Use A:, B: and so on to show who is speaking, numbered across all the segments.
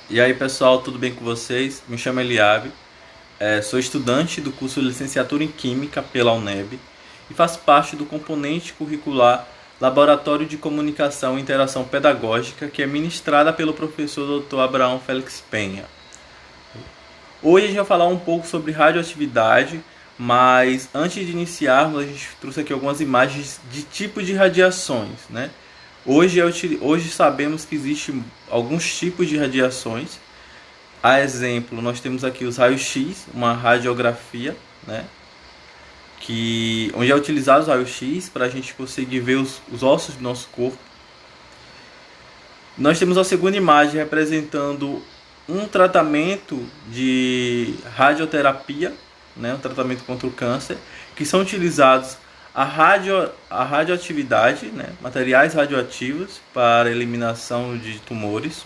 A: E aí pessoal, tudo bem com vocês? Me chamo Eliabe, sou estudante do curso de Licenciatura em Química pela UNEB e faço parte do componente curricular Laboratório de Comunicação e Interação Pedagógica, que é ministrada pelo professor Dr. Abraão Félix Penha. Hoje a gente vai falar um pouco sobre radioatividade, mas antes de iniciarmos, a gente trouxe aqui algumas imagens de tipos de radiações, né? Hoje sabemos que existem alguns tipos de radiações. A exemplo, nós temos aqui os raios-x, uma radiografia, né? Onde é utilizado os raios-x para a gente conseguir ver os ossos do nosso corpo. Nós temos a segunda imagem representando um tratamento de radioterapia, né? Um tratamento contra o câncer, que são utilizados a radioatividade, né? Materiais radioativos para eliminação de tumores.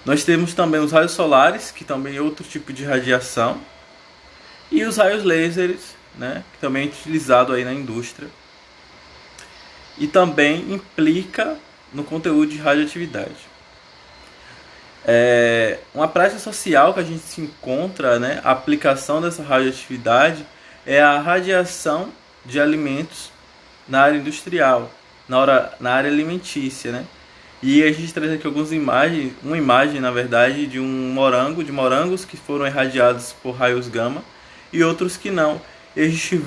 A: Nós temos também os raios solares, que também é outro tipo de radiação, e os raios lasers, né, que também é utilizado aí na indústria e também implica no conteúdo de radioatividade. Uma prática social que a gente se encontra, né, a aplicação dessa radioatividade é a radiação de alimentos na área industrial, na área alimentícia, né? E a gente traz aqui algumas imagens, uma imagem na verdade de de morangos que foram irradiados por raios gama e outros que não. E a gente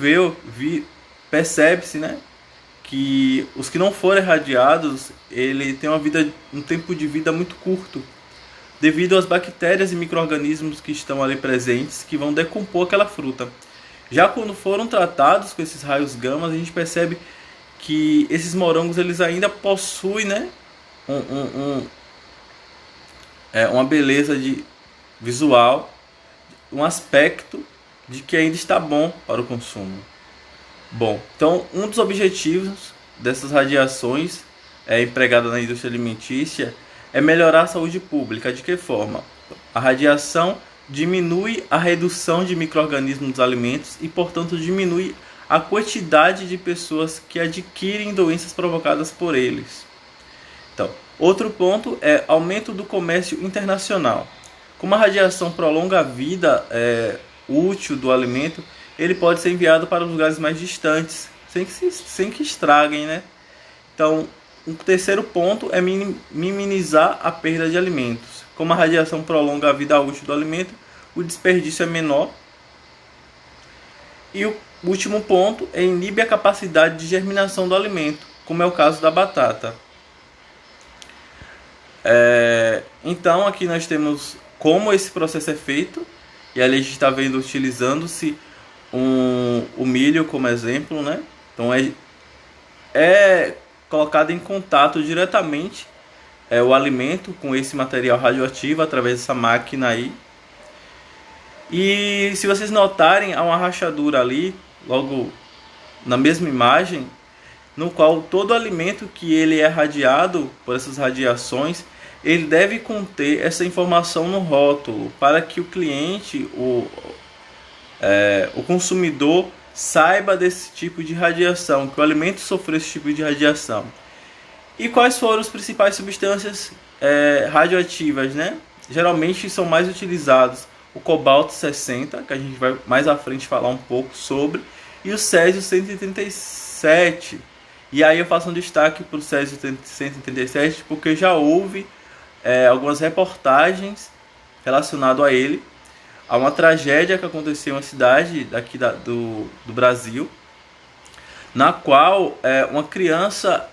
A: percebe-se, né, que os que não foram irradiados, ele tem um tempo de vida muito curto, devido às bactérias e micro-organismos que estão ali presentes, que vão decompor aquela fruta. Já quando foram tratados com esses raios gama, a gente percebe que esses morangos eles ainda possuem, né, um, um, um, uma beleza visual, um aspecto de que ainda está bom para o consumo. Bom, então um dos objetivos dessas radiações empregadas na indústria alimentícia é melhorar a saúde pública. De que forma? A radiação diminui a redução de micro-organismos nos alimentos e, portanto, diminui a quantidade de pessoas que adquirem doenças provocadas por eles. Então, outro ponto é aumento do comércio internacional. Como a radiação prolonga a vida útil do alimento, ele pode ser enviado para lugares mais distantes, sem que estraguem, né? Então, um terceiro ponto é minimizar a perda de alimentos. Como a radiação prolonga a vida útil do alimento, o desperdício é menor. E o último ponto é inibe a capacidade de germinação do alimento, como é o caso da batata. Então aqui nós temos como esse processo é feito, e ali a gente está vendo utilizando-se o milho como exemplo, né? Então é colocado em contato diretamente o alimento com esse material radioativo através dessa máquina aí. E se vocês notarem, há uma rachadura ali, logo na mesma imagem, no qual todo alimento que ele é radiado por essas radiações, ele deve conter essa informação no rótulo, para que o cliente, o consumidor, saiba desse tipo de radiação, que o alimento sofreu esse tipo de radiação. E quais foram as principais substâncias radioativas, né? Geralmente são mais utilizados o cobalto 60, que a gente vai mais à frente falar um pouco sobre, e o césio 137. E aí eu faço um destaque para o césio 137, porque já houve algumas reportagens relacionadas a ele. Há uma tragédia que aconteceu em uma cidade daqui do Brasil, na qual uma criança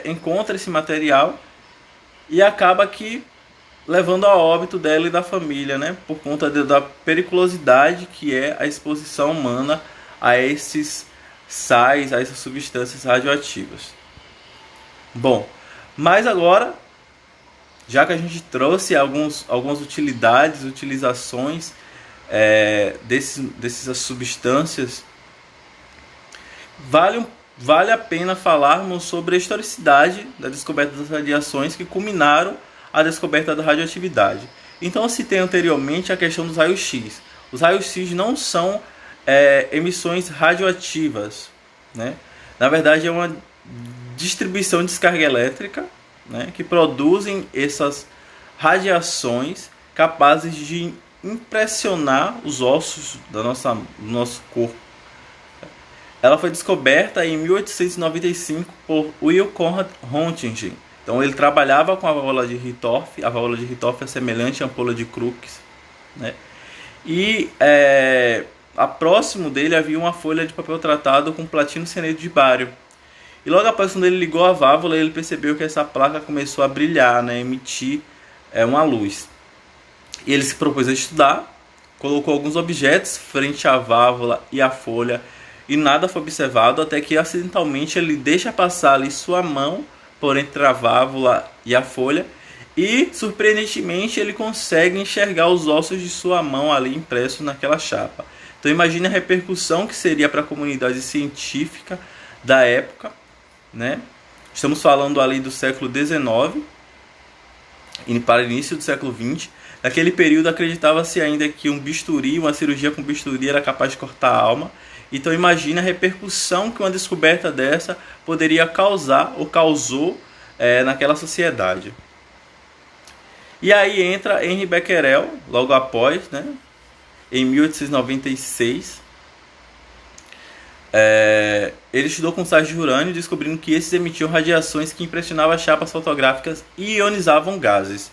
A: encontra esse material e acaba levando a óbito dela e da família, né, por conta da periculosidade que é a exposição humana a esses sais, a essas substâncias radioativas. Bom, mas agora, já que a gente trouxe algumas utilizações dessas substâncias, vale a pena falarmos sobre a historicidade da descoberta das radiações que culminaram a descoberta da radioatividade. Então eu citei anteriormente a questão dos raios-x. Os raios-x não são emissões radioativas, né? Na verdade é uma distribuição de descarga elétrica, né, que produzem essas radiações capazes de impressionar os ossos do nosso corpo. Ela foi descoberta em 1895 por Will Conrad Roentgen. Então ele trabalhava com a válvula de Hittorf. A válvula de Hittorf é semelhante à ampola de Crookes, né? E a próximo dele havia uma folha de papel tratado com platino cianeto de bário. E logo após, quando ele ligou a válvula, ele percebeu que essa placa começou a brilhar, né, emitir uma luz. E ele se propôs a estudar, colocou alguns objetos frente à válvula e à folha, e nada foi observado, até que acidentalmente ele deixa passar ali sua mão por entre a válvula e a folha, e surpreendentemente ele consegue enxergar os ossos de sua mão ali impressos naquela chapa. Então imagine a repercussão que seria para a comunidade científica da época, né? Estamos falando ali do século XIX e para o início do século XX. Naquele período acreditava-se ainda que um bisturi, uma cirurgia com bisturi era capaz de cortar a alma. Então imagine a repercussão que uma descoberta dessa poderia causar ou causou naquela sociedade. E aí entra Henri Becquerel, logo após, né, em 1896. Ele estudou com sais de urânio, descobrindo que esses emitiam radiações que impressionavam as chapas fotográficas e ionizavam gases.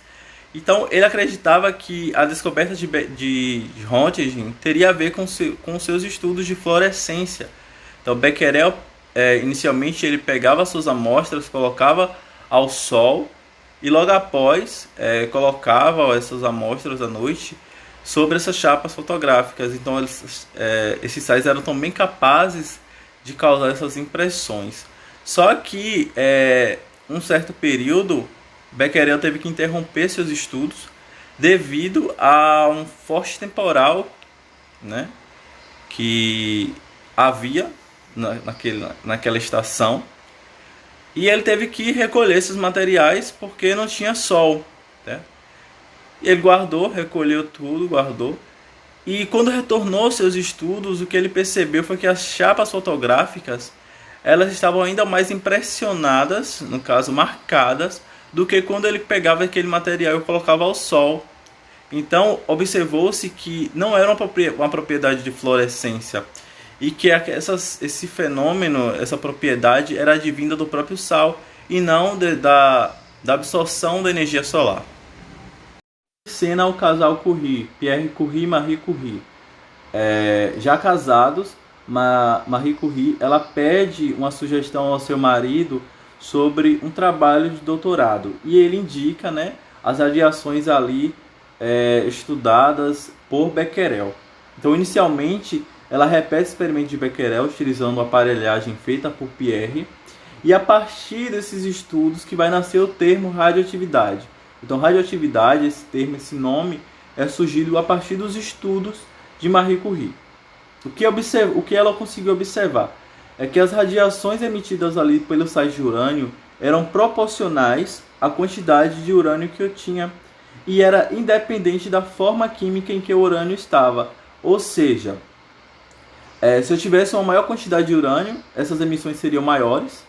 A: Então ele acreditava que a descoberta de Roentgen teria a ver com seus estudos de fluorescência. Então Becquerel, inicialmente, ele pegava suas amostras, colocava ao sol e logo após colocava essas amostras à noite sobre essas chapas fotográficas. Então esses sais eram também capazes de causar essas impressões. Só que um certo período Becquerel teve que interromper seus estudos devido a um forte temporal, né, que havia naquela estação, e ele teve que recolher esses materiais porque não tinha sol, né? Ele recolheu tudo, guardou. E quando retornou aos seus estudos, o que ele percebeu foi que as chapas fotográficas elas estavam ainda mais impressionadas, no caso marcadas, do que quando ele pegava aquele material e colocava ao sol. Então observou-se que não era uma propriedade de fluorescência e que esse fenômeno, essa propriedade era advinda do próprio sal e não da absorção da energia solar. Cena ao casal Curie, Pierre Curie e Marie Curie. Já casados, Marie Curie ela pede uma sugestão ao seu marido sobre um trabalho de doutorado e ele indica, né, as radiações ali estudadas por Becquerel. Então inicialmente ela repete o experimento de Becquerel utilizando a aparelhagem feita por Pierre, e a partir desses estudos que vai nascer o termo radioatividade. Então radioatividade, esse termo, esse nome é surgido a partir dos estudos de Marie Curie. O que ela conseguiu observar é que as radiações emitidas ali pelos sais de urânio eram proporcionais à quantidade de urânio que eu tinha e era independente da forma química em que o urânio estava. Ou seja, se eu tivesse uma maior quantidade de urânio, essas emissões seriam maiores,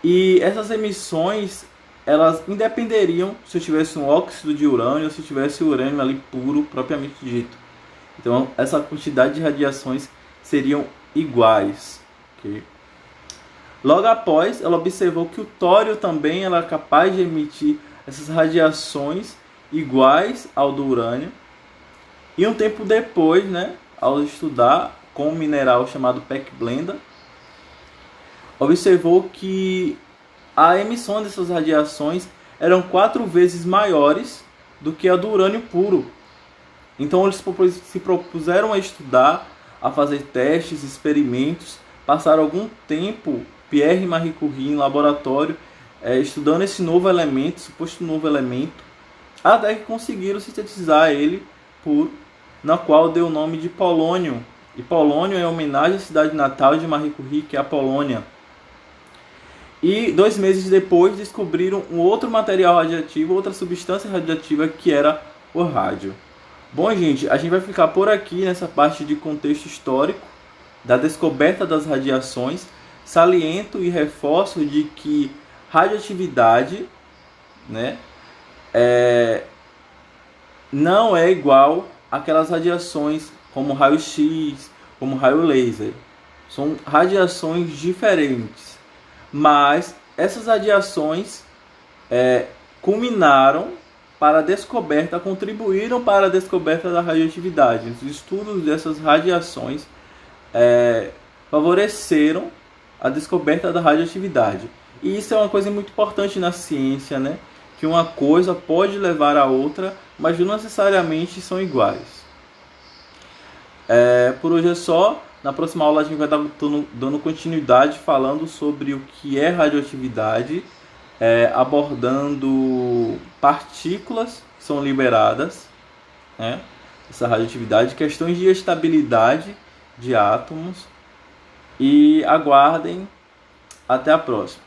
A: e essas emissões elas independeriam se eu tivesse um óxido de urânio ou se eu tivesse o urânio ali puro, propriamente dito. Então essa quantidade de radiações seriam iguais. Okay? Logo após, ela observou que o tório também era capaz de emitir essas radiações iguais ao do urânio. E um tempo depois, né, ao estudar com um mineral chamado pechblenda, observou que a emissão dessas radiações eram 4 vezes maiores do que a do urânio puro. Então eles se propuseram a estudar, a fazer testes, experimentos, passaram algum tempo, Pierre e Marie Curie, em laboratório, estudando esse novo elemento, suposto novo elemento, até que conseguiram sintetizar ele puro, na qual deu o nome de polônio. E polônio é homenagem à cidade natal de Marie Curie, que é a Polônia. E 2 meses depois descobriram um outro material radioativo, outra substância radioativa, que era o rádio. Bom, gente, a gente vai ficar por aqui nessa parte de contexto histórico da descoberta das radiações. Saliento e reforço de que radioatividade, né, não é igual àquelas radiações como raio-x, como raio laser. São radiações diferentes, mas essas radiações culminaram para a descoberta, contribuíram para a descoberta da radioatividade. Os estudos dessas radiações favoreceram a descoberta da radioatividade. E isso é uma coisa muito importante na ciência, né? Que uma coisa pode levar a outra, mas não necessariamente são iguais. Por hoje é só. Na próxima aula a gente vai estar dando continuidade falando sobre o que é radioatividade, abordando partículas que são liberadas, né? Essa radioatividade, questões de estabilidade de átomos. E aguardem. Até a próxima.